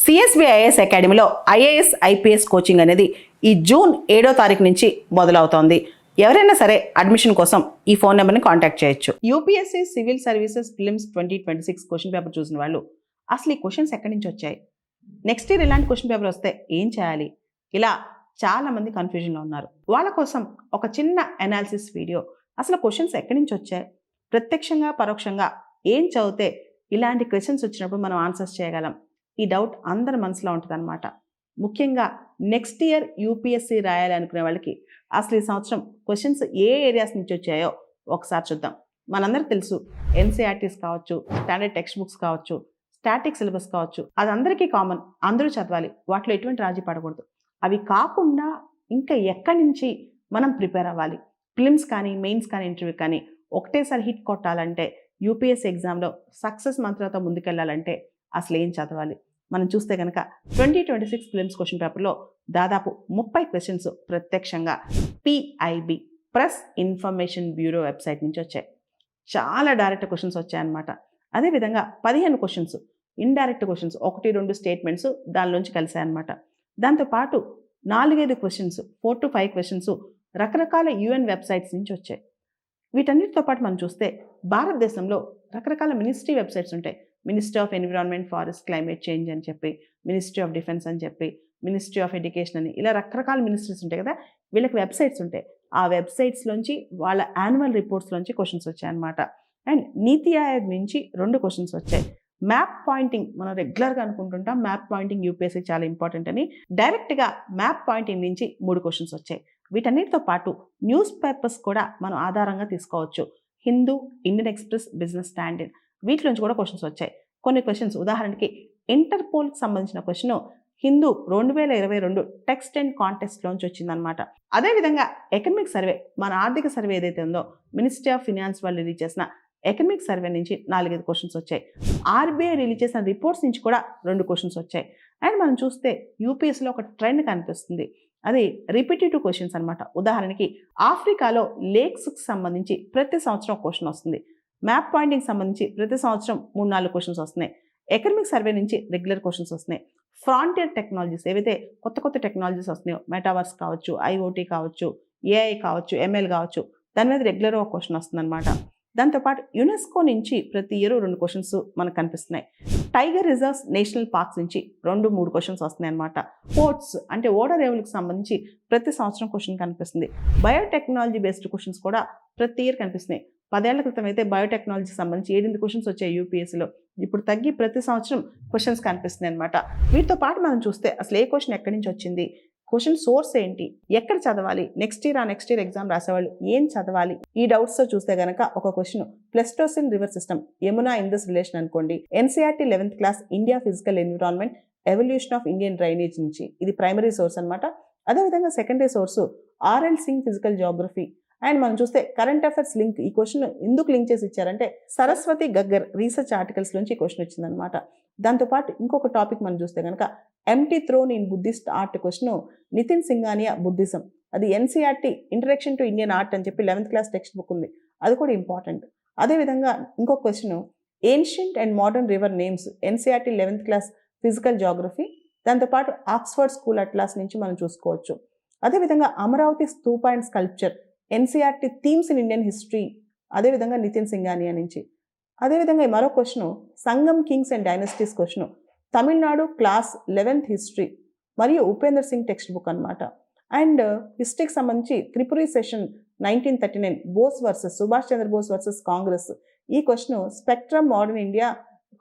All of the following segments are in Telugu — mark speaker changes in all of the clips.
Speaker 1: సిఎస్బిఐఎస్ అకాడమీలో ఐఏఎస్ ఐపీఎస్ కోచింగ్ అనేది ఈ జూన్ 7వ తారీఖు నుంచి మొదలవుతోంది. ఎవరైనా సరే అడ్మిషన్ కోసం ఈ ఫోన్ నెంబర్ని కాంటాక్ట్ చేయొచ్చు. UPSC civil services films 2026 question paper చూసిన వాళ్ళు అసలు ఈ క్వశ్చన్స్ ఎక్కడి నుంచి వచ్చాయి, నెక్స్ట్ ఇయర్ ఇలాంటి క్వశ్చన్ పేపర్ వస్తే ఏం చేయాలి, ఇలా చాలా మంది కన్ఫ్యూజన్లో ఉన్నారు. వాళ్ళ కోసం ఒక చిన్న అనాలిసిస్ వీడియో, అసలు క్వశ్చన్స్ ఎక్కడి నుంచి వచ్చాయి, ప్రత్యక్షంగా పరోక్షంగా ఏం చదివితే ఇలాంటి క్వశ్చన్స్ వచ్చినప్పుడు మనం ఆన్సర్స్ చేయగలం, ఈ డౌట్ అందరి మనసులో ఉంటుంది అనమాట. ముఖ్యంగా నెక్స్ట్ ఇయర్ యూపీఎస్సీ రాయాలి అనుకునే వాళ్ళకి అసలు ఈ సంవత్సరం క్వశ్చన్స్ ఏ ఏరియాస్ నుంచి వచ్చాయో ఒకసారి చూద్దాం. మనందరికీ తెలుసు ఎన్సీఆర్టీస్ కావచ్చు, స్టాండర్డ్ టెక్స్ట్ బుక్స్ కావచ్చు, స్టాటిక్ సిలబస్ కావచ్చు, అది అందరికీ కామన్, అందరూ చదవాలి, వాటిలో ఎటువంటి రాజీ పడకూడదు. అవి కాకుండా ఇంకా ఎక్కడి నుంచి మనం ప్రిపేర్ అవ్వాలి, ఫిలిమ్స్ కానీ మెయిన్స్ కానీ ఇంటర్వ్యూ కానీ ఒకటేసారి హిట్ కొట్టాలంటే, యూపీఎస్సీ ఎగ్జామ్లో సక్సెస్ మంత్రాలతో ముందుకెళ్ళాలంటే అసలు ఏం చదవాలి? మనం చూస్తే కనుక 2026 ఫిలిమ్స్ క్వశ్చన్ పేపర్లో దాదాపు 30 క్వశ్చన్స్ ప్రత్యక్షంగా PIB press information bureau website నుంచి వచ్చాయి. చాలా డైరెక్ట్ క్వశ్చన్స్ వచ్చాయన్నమాట. అదేవిధంగా 15 క్వశ్చన్స్ ఇండైరెక్ట్ క్వశ్చన్స్, 1-2 స్టేట్మెంట్స్ దానిలోంచి కలిసాయన్నమాట. దాంతోపాటు 4-5 క్వశ్చన్స్, 4 to 5 క్వశ్చన్స్ రకరకాల యుఎన్ వెబ్సైట్స్ నుంచి వచ్చాయి. వీటన్నిటితో పాటు మనం చూస్తే భారతదేశంలో రకరకాల మినిస్ట్రీ వెబ్సైట్స్ ఉంటాయి. Ministry of environment, forest, climate change అని చెప్పి, మినిస్ట్రీ ఆఫ్ డిఫెన్స్ అని చెప్పి, మినిస్ట్రీ ఆఫ్ ఎడ్యుకేషన్ అని, ఇలా రకరకాల మినిస్ట్రీస్ ఉంటాయి కదా, వీళ్ళకి వెబ్సైట్స్ ఉంటాయి. ఆ వెబ్సైట్స్లోంచి వాళ్ళ యాన్యువల్ రిపోర్ట్స్లోంచి క్వశ్చన్స్ వచ్చాయన్నమాట. అండ్ నీతి ఆయోగ్ నుంచి 2 క్వశ్చన్స్ వచ్చాయి. మ్యాప్ పాయింటింగ్ మనం రెగ్యులర్గా అనుకుంటుంటాం, మ్యాప్ పాయింటింగ్ యూపీఎస్సీ చాలా ఇంపార్టెంట్ అని. డైరెక్ట్గా మ్యాప్ పాయింటింగ్ నుంచి 3 క్వశ్చన్స్ వచ్చాయి. వీటన్నిటితో పాటు న్యూస్ పేపర్స్ కూడా మనం ఆధారంగా తీసుకోవచ్చు. Hindu, Indian Express, Business Standard, వీటిలోంచి కూడా క్వశ్చన్స్ వచ్చాయి. కొన్ని క్వశ్చన్స్ ఉదాహరణకి ఇంటర్పోల్కి సంబంధించిన క్వశ్చన్ హిందూ 2022 టెక్స్ట్ అండ్ కాంటెక్స్ట్లోంచి వచ్చిందనమాట. అదేవిధంగా ఎకనమిక్ సర్వే, మన ఆర్థిక సర్వే ఏదైతే ఉందో మినిస్ట్రీ ఆఫ్ ఫినాన్స్ వాళ్ళు రిలీజ్ చేసిన ఎకనమిక్ సర్వే నుంచి 4-5 క్వశ్చన్స్ వచ్చాయి. ఆర్బీఐ రిలీజ్ చేసిన రిపోర్ట్స్ నుంచి కూడా 2 క్వశ్చన్స్ వచ్చాయి. అండ్ మనం చూస్తే యూపీఎస్సీలో ఒక ట్రెండ్ కనిపిస్తుంది, అది రిపిటేటివ్ క్వశ్చన్స్ అనమాట. ఉదాహరణకి ఆఫ్రికాలో లేక్స్కి సంబంధించి ప్రతి సంవత్సరం క్వశ్చన్ వస్తుంది. మ్యాప్ పాయింటింగ్ సంబంధించి ప్రతి సంవత్సరం 3-4 క్వశ్చన్స్ వస్తున్నాయి. ఎకనమిక్ సర్వే నుంచి రెగ్యులర్ క్వశ్చన్స్ వస్తున్నాయి. ఫ్రాంటియర్ టెక్నాలజీస్, ఏవైతే కొత్త టెక్నాలజీస్ వస్తున్నాయో, మెటావర్స్ కావచ్చు, ఐఓటీ కావచ్చు, ఏఐ కావచ్చు, ఎంఎల్ కావచ్చు, దాని మీద రెగ్యులర్ ఒక క్వశ్చన్ వస్తుంది అనమాట. దాంతోపాటు యునెస్కో నుంచి ప్రతి ఇయర్ 2 క్వశ్చన్స్ మనకు కనిపిస్తున్నాయి. టైగర్ రిజర్వ్స్, నేషనల్ పార్క్స్ నుంచి 2-3 క్వశ్చన్స్ వస్తున్నాయి అనమాట. పోర్ట్స్ అంటే ఓడరేవులకు సంబంధించి ప్రతి సంవత్సరం క్వశ్చన్ కనిపిస్తుంది. బయోటెక్నాలజీ బేస్డ్ క్వశ్చన్స్ కూడా ప్రతి ఇయర్ కనిపిస్తున్నాయి. 10 ఏళ్ల క్రితం అయితే బయోటెక్నాలజీకి సంబంధించి 8 క్వశ్చన్స్ వచ్చాయి యూపీఎస్సీలో, ఇప్పుడు తగ్గి ప్రతి సంవత్సరం క్వశ్చన్స్ కనిపిస్తున్నాయి అనమాట. వీటితో పాటు మనం చూస్తే అసలు ఏ క్వశ్చన్ ఎక్కడి నుంచి వచ్చింది, క్వశ్చన్ సోర్స్ ఏంటి, ఎక్కడ చదవాలి, నెక్స్ట్ ఇయర్ ఎగ్జామ్ రాసేవాళ్ళు ఏం చదవాలి, ఈ డౌట్స్తో చూస్తే కనుక ఒక question Pleistocene river system, Yamuna Indus relation అనుకోండి. NCERT 11th class India physical environment, evolution of Indian drainage నుంచి, ఇది ప్రైమరీ సోర్స్ అనమాట. అదేవిధంగా secondary source RL Singh physical geography. And మనం చూస్తే కరెంట్ అఫైర్స్ లింక్, ఈ క్వశ్చన్ ఎందుకు లింక్ చేసి ఇచ్చారంటే సరస్వతి గగ్గర్ రీసెర్చ్ ఆర్టికల్స్ నుంచి ఈ క్వశ్చన్ వచ్చిందనమాట. దాంతోపాటు ఇంకొక టాపిక్ మనం చూస్తే కనుక empty throne in Buddhist art question Nitin Singhania Buddhism, అది NCERT introduction to Indian art అని చెప్పి 11th క్లాస్ టెక్స్ట్ బుక్ ఉంది, అది కూడా ఇంపార్టెంట్. అదేవిధంగా ఇంకొక question ancient and modern river names, NCERT 11th class physical geography. దాంతోపాటు ఆక్స్ఫర్డ్ స్కూల్ అట్లాస్ నుంచి మనం చూసుకోవచ్చు. అదేవిధంగా Amaravati stupa and sculpture, NCERT themes in Indian history, అదేవిధంగా నితిన్ సింఘానియా నుంచి. అదేవిధంగా మరో question Sangam kings and dynasties question, Tamil Nadu class 11th history మరియు ఉపేందర్ సింగ్ టెక్స్ట్ బుక్ అనమాట. అండ్ హిస్టరీకి సంబంధించి Tripuri session 1939 Bose versus Subhash Chandra Bose versus Congress, ఈ question spectrum modern India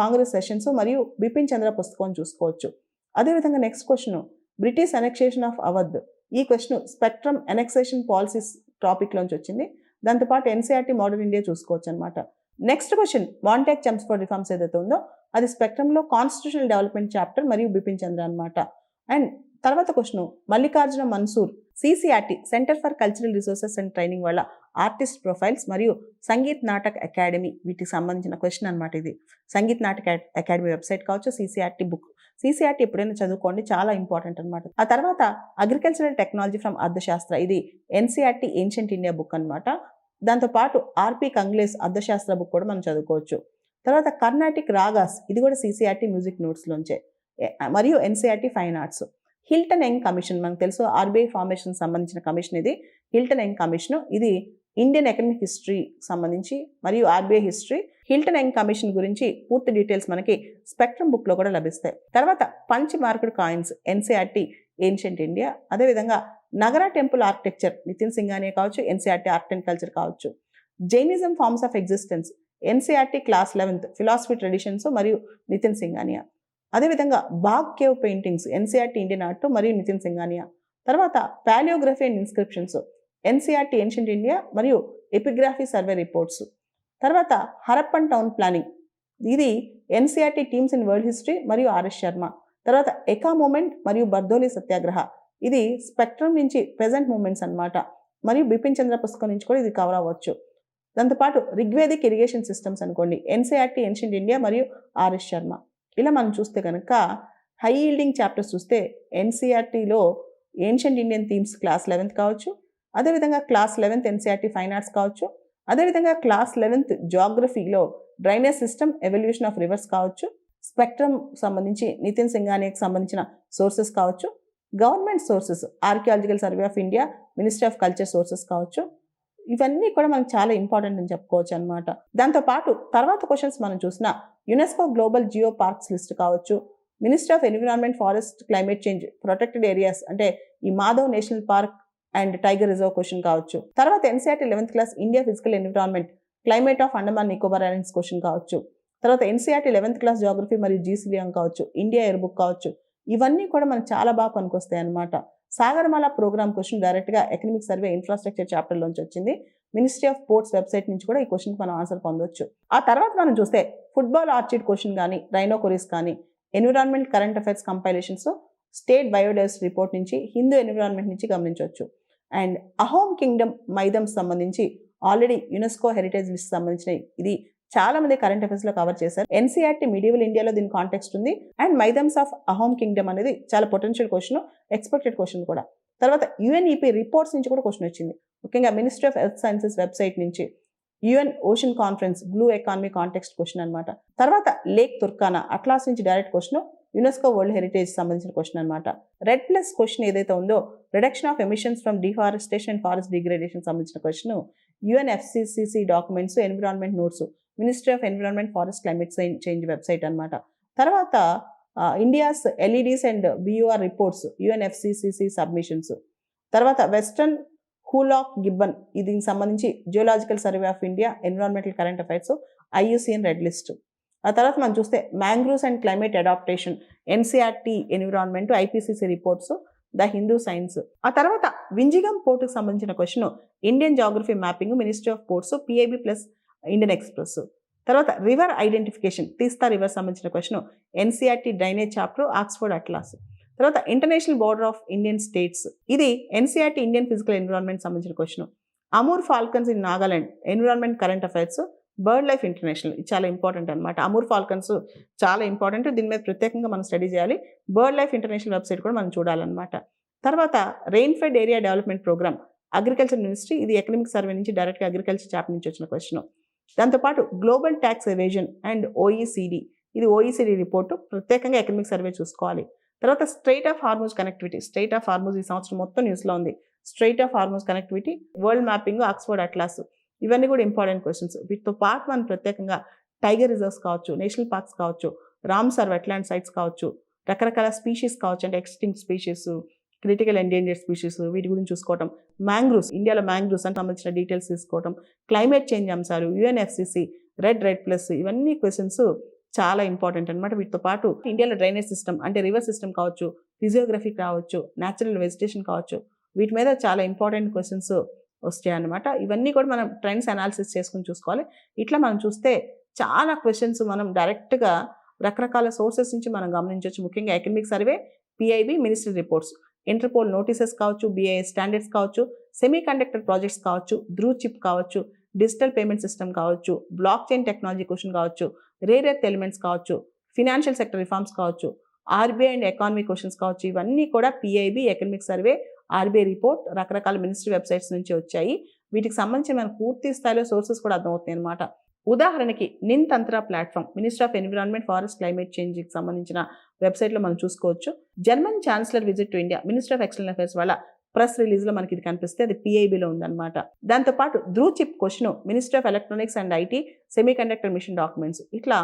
Speaker 1: Congress sessions మరియు బిపిన్ చంద్ర పుస్తకం చూసుకోవచ్చు. అదేవిధంగా next question British annexation of Awadh, ఈ క్వశ్చన్ స్పెక్ట్రమ్ అనెక్సేషన్ పాలసీస్ టాపిక్లోంచి వచ్చింది. దాంతోపాటు ఎన్సీఆర్టీ మోడర్న్ ఇండియా చూసుకోవచ్చు అనమాట. Next question Montagu Chelmsford reforms ఏదైతే ఉందో అది స్పెక్ట్రమ్లో కాన్స్టిట్యూషనల్ డెవలప్మెంట్ చాప్టర్ మరియు బిపిన్ చంద్ర అనమాట. అండ్ తర్వాత question Mallikarjuna Mansoor, CCRT centre for cultural resources and training వాళ్ళ ఆర్టిస్ట్ ప్రొఫైల్స్ మరియు సంగీత్ నాటక్ అకాడమీ, వీటికి సంబంధించిన క్వశ్చన్ అనమాట. ఇది సంగీత్ నాటక్ అకాడమీ వెబ్సైట్ కావచ్చు, సిసిఆర్టీ బుక్. సిసిఆర్టీ ఎప్పుడైనా చదువుకోండి, చాలా ఇంపార్టెంట్ అనమాట. ఆ తర్వాత అగ్రికల్చరల్ టెక్నాలజీ ఫ్రమ్ అర్థశాస్త్ర, ఇది ఎన్సీఆర్టీ ఏన్షియంట్ ఇండియా బుక్ అనమాట. దాంతోపాటు ఆర్పి కంగ్లేస్ అర్థశాస్త్ర బుక్ కూడా మనం చదువుకోవచ్చు. తర్వాత కర్ణాటిక్ రాగాస్, ఇది కూడా సిసిఆర్టీ మ్యూజిక్ నోట్స్లోంచే. మరియు NCERT fine arts. Hilton Young commission, మనకు తెలుసు ఆర్బీఐ ఫార్మేషన్ సంబంధించిన కమిషన్ ఇది. హిల్టన్ యంగ్ కమిషన్ ఇది ఇండియన్ ఎకనమిక్ హిస్టరీ సంబంధించి మరియు RBI history. Hilton Young commission గురించి పూర్తి డీటెయిల్స్ మనకి స్పెక్ట్రమ్ బుక్ లో కూడా లభిస్తాయి. తర్వాత punch marked coins, NCERT ancient India. అదేవిధంగా నగరా టెంపుల్ ఆర్కిటెక్చర్, నితిన్ సింఘానియా కావచ్చు, ఎన్సీఆర్టీ ఆర్ట్ అండ్ కల్చర్ కావచ్చు. Jainism forms of existence, NCERT class 11th philosophy traditions మరియు నితిన్ సింఘానియా. అదేవిధంగా Bagh cave paintings, NCERT Indian art మరియు నితిన్ సింఘానియా. తర్వాత palaeography and inscriptions, NCERT ancient India మరియు ఎపిగ్రఫీ సర్వే రిపోర్ట్స్. తర్వాత హరప్పన్ టౌన్ ప్లానింగ్, ఇది NCERT themes in world history మరియు ఆర్ఎస్ శర్మ. తర్వాత ఎకా మూమెంట్ మరియు బర్దోలి సత్యాగ్రహ, ఇది స్పెక్ట్రమ్ నుంచి ప్రెజెంట్ మూమెంట్స్ అన్నమాట. మరియు బిపిన్ చంద్ర పుస్తకం నుంచి కూడా ఇది కవర్ అవ్వచ్చు. దాంతోపాటు రిగ్వేదిక్ ఇరిగేషన్ సిస్టమ్స్ అనుకోండి, ఎన్సీఆర్టీ ఏన్షియంట్ ఇండియా మరియు ఆర్ఎస్ శర్మ. ఇలా మనం చూస్తే కనుక హై ఈల్డింగ్ చాప్టర్స్ చూస్తే ఎన్సీఆర్టీలో ancient Indian themes class 11th కావచ్చు, అదేవిధంగా class 11th NCERT fine arts కావచ్చు, అదేవిధంగా క్లాస్ 11th జాగ్రఫీలో drainage system, evolution of rivers కావచ్చు, స్పెక్ట్రమ్ సంబంధించి నితిన్ సింఘానియాకి సంబంధించిన సోర్సెస్ కావచ్చు, government sources archaeological survey of India, ministry of culture sources కావచ్చు. ఇవన్నీ కూడా మనకు చాలా ఇంపార్టెంట్ అని చెప్పుకోవచ్చు అనమాట. దాంతోపాటు తర్వాత క్వశ్చన్స్ మనం చూసిన UNESCO global geo parks list కావచ్చు, ministry of environment, forest, climate change, protected areas అంటే ఈ Madhav national park and tiger reserve question కావచ్చు. తర్వాత NCERT 11th class India physical environment, climate of Andaman Nicobar islands question కావచ్చు. తర్వాత ఎన్సీఆర్టీ 11th క్లాస్ జాగ్రఫీ మరియు జీసీలియాంగ్ కావచ్చు, ఇండియా ఎయిర్ బుక్ కావచ్చు. ఇవన్నీ కూడా మనకు చాలా బాగా పనికొస్తాయి అనమాట. సాగరమాల ప్రోగ్రామ్ క్వశ్చన్ డైరెక్ట్ గా ఎకనమిక్ సర్వే ఇన్ఫ్రాస్ట్రక్చర్ చాప్టర్ లోంచి వచ్చింది. మినిస్ట్రీ ఆఫ్ పోర్ట్స్ వెబ్సైట్ నుంచి కూడా ఈ క్వశ్చన్ మనం ఆన్సర్ పొందొచ్చు. ఆ తర్వాత మనం చూస్తే ఫుట్బాల్ ఆర్చిడ్ క్వశ్చన్ కానీ, రైనో కొరీస్ కానీ, environment current affairs compilations, state biodiversity report నుంచి, హిందూ ఎన్విరాన్మెంట్ నుంచి గమనించవచ్చు. అండ్ అహోమ్ కింగ్డమ్ మైదమ్స్ సంబంధించి ఆల్రెడీ యునెస్కో హెరిటేజ్ లిస్ట్ సంబంధించిన ఇది చాలా మంది కరెంట్ అఫైర్స్ లో కవర్ చేశారు. ఎన్సీఆర్టీ మిడివల్ ఇండియాలో దీని కాంటెక్స్ట్ ఉంది. అండ్ మైదమ్స్ ఆఫ్ అహోమ్ కింగ్డమ్ అనేది చాలా పొటెన్షియల్ క్వశ్చన్, ఎక్స్పెక్టెడ్ క్వశ్చన్ కూడా. తర్వాత యుఎన్ఈపీ రిపోర్ట్స్ నుంచి కూడా క్వశ్చన్ వచ్చింది, ముఖ్యంగా ministry of earth sciences website నుంచి. UN ocean conference blue economy context question అనమాట. తర్వాత లేక్ తుర్కానా అట్లాస్ నుంచి direct question, UNESCO world heritage సంబంధించిన క్వశ్చన్ అనమాట. రెడ్ ప్లస్ క్వశ్చన్ ఏదైతే ఉందో reduction of emissions from deforestation and forest degradation సంబంధించిన question, UNFCCC documents, environment notes, ministry of environment, forest, climate change website అనమాట. తర్వాత India's LEDs and BUR reports, UNFCCC submissions. తర్వాత వెస్టర్న్ హూలాక్ గిబ్బన్, దీనికి సంబంధించి geological survey of India, environmental current affairs, IUCN red list. ఆ తర్వాత మనం చూస్తే mangroves and climate adaptation, NCERT environment, IPCC reports, the Hindu science. ఆ తర్వాత వింజిగం పోర్టుకు సంబంధించిన question, Indian geography mapping, ministry of ports, PIB plus Indian Express. తర్వాత రివర్ ఐడెంటిఫికేషన్, తీస్తా రివర్ సంబంధించిన question, NCERT drainage chapter, Oxford atlas. తర్వాత international border of Indian states, ఇది ఎన్సీఆర్టీ ఇండియన్ ఫిజికల్ ఎన్విరాన్మెంట్ సంబంధించిన question. Amur falcons in Nagaland, environment current affairs, bird life international, ఇది చాలా ఇంపార్టెంట్ అనమాట. అమూర్ ఫాల్కన్స్ చాలా ఇంపార్టెంట్, దీని మీద ప్రత్యేకంగా మనం స్టడీ చేయాలి. బర్డ్ లైఫ్ ఇంటర్నేషనల్ వెబ్సైట్ కూడా మనం చూడాలన్నమాట. తర్వాత rainfed area development programme, agriculture ministry, ఇది ఎకనమిక్ సర్వే నుంచి డైరెక్ట్గా అగ్రికల్చర్ చాప్టర్ నుంచి వచ్చిన క్వశ్చన్. దాంతోపాటు global tax evasion and OECD, ఇది ఓఈసీడీ రిపోర్టు, ప్రత్యేకంగా ఎకనమిక్ సర్వే చూసుకోవాలి. తర్వాత strait of Hormuz connectivity, strait of Hormuz ఈ సంవత్సరం మొత్తం న్యూస్లో ఉంది. Strait of Hormuz connectivity, world mapping, Oxford atlas, ఇవన్నీ కూడా ఇంపార్టెంట్ క్వశ్చన్స్. వీటితో పాటు మనం ప్రత్యేకంగా టైగర్ రిజర్వ్స్ కావచ్చు, నేషనల్ పార్క్స్ కావచ్చు, రామ్సర్ వెట్లాండ్ సైట్స్ కావచ్చు, రకరకాల స్పీషీస్ కావచ్చు, అంటే extinct species, critical endangered species, వీటి గురించి చూసుకోవటం, మ్యాంగ్రూవ్స్, ఇండియాలో మ్యాంగ్రూవ్స్ అంటే సంబంధించిన డీటెయిల్స్ తీసుకోవటం, క్లైమేట్ చేంజ్ అంశాలు, యుఎన్ఎఫ్సిసి, రెడ్ ప్లస్, ఇవన్నీ క్వశ్చన్స్ చాలా ఇంపార్టెంట్ అనమాట. వీటితో పాటు ఇండియాలో డ్రైనేజ్ సిస్టమ్ అంటే రివర్ సిస్టమ్ కావచ్చు, ఫిజియోగ్రఫీ కావచ్చు, న్యాచురల్ వెజిటేషన్ కావచ్చు, వీటి మీద చాలా ఇంపార్టెంట్ క్వశ్చన్స్ వస్తాయి అన్నమాట. ఇవన్నీ కూడా మనం ట్రెండ్స్ అనాలిసిస్ చేసుకుని చూసుకోవాలి. ఇట్లా మనం చూస్తే చాలా క్వశ్చన్స్ మనం డైరెక్ట్గా రకరకాల సోర్సెస్ నుంచి మనం గమనించవచ్చు. ముఖ్యంగా economic survey, PIB, ministry reports, interpole notices కావచ్చు, బిఐఎస్ స్టాండర్డ్స్ కావచ్చు, సెమీ కండక్టర్ ప్రాజెక్ట్స్ కావచ్చు, ధ్రువ్ చిప్ కావచ్చు, డిజిటల్ పేమెంట్ సిస్టమ్ కావచ్చు, బ్లాక్ చైన్ టెక్నాలజీ క్వశ్చన్ కావచ్చు, రేర్ ఎర్త్ ఎలిమెంట్స్ కావచ్చు, ఫినాన్షియల్ సెక్టర్ రిఫార్మ్స్ కావచ్చు, ఆర్బీఐ అండ్ ఎకానమీ క్వశ్చన్స్ కావచ్చు, ఇవన్నీ కూడా PIB, economic survey, RBI report, రకరకాల మినిస్ట్రీ వెబ్సైట్స్ నుంచి వచ్చాయి. వీటికి సంబంధించి మనకు పూర్తి స్థాయిలో సోర్సెస్ కూడా అర్థమవుతాయి అనమాట. ఉదాహరణకి నిన్ తంత్ర platform, ministry of environment, forest, climate చేంజ్కి సంబంధించిన వెబ్సైట్లో మనం చూసుకోవచ్చు. German chancellor visit to India, minister of external affairs వాళ్ళ ప్రెస్ రిలీజ్లో మనకి ఇది కనిపిస్తే అది పిఐబిలో ఉందన్నమాట. దాంతోపాటు Dhruv chip question, minister of electronics and IT, semiconductor mission documents, ఇట్లా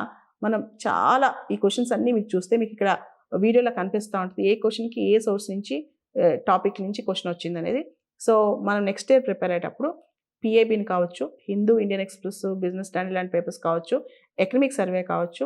Speaker 1: మనం చాలా ఈ క్వశ్చన్స్ అన్నీ మీకు చూస్తే మీకు ఇక్కడ వీడియోలో కనిపిస్తూ ఉంటుంది ఏ క్వశ్చన్కి ఏ సోర్స్ నుంచి టాపిక్ నుంచి క్వశ్చన్ వచ్చింది అనేది. సో మనం నెక్స్ట్ ఇయర్ ప్రిపేర్ అయ్యేటప్పుడు పిఏబిని కావచ్చు, Hindu, Indian Express, Business standard లాంటి పేపర్స్ కావచ్చు, ఎకనామిక్ సర్వే కావచ్చు,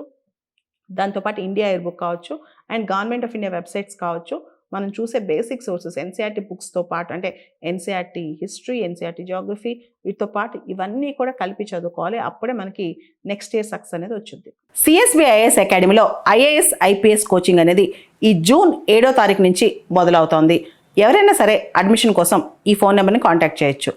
Speaker 1: దాంతోపాటు ఇండియా ఎయిర్ బుక్ కావచ్చు, and government of India websites కావచ్చు, మనం చూసే బేసిక్ సోర్సెస్ ఎన్సీఆర్టీ బుక్స్తో పాటు, అంటే ఎన్సీఆర్టీ హిస్టరీ, ఎన్సీఆర్టీ జియోగ్రఫీ, వీటితో పాటు ఇవన్నీ కూడా కలిపి చదువుకోవాలి. అప్పుడే మనకి నెక్స్ట్ ఇయర్ సక్సెస్ అనేది వచ్చింది. సిఎస్బి ఐఏఎస్ అకాడమీలో ఐఏఎస్ ఐపీఎస్ కోచింగ్ అనేది ఈ జూన్ 7వ తారీఖు నుంచి మొదలవుతోంది. ఎవరైనా సరే అడ్మిషన్ కోసం ఈ ఫోన్ నెంబర్ని కాంటాక్ట్ చేయొచ్చు.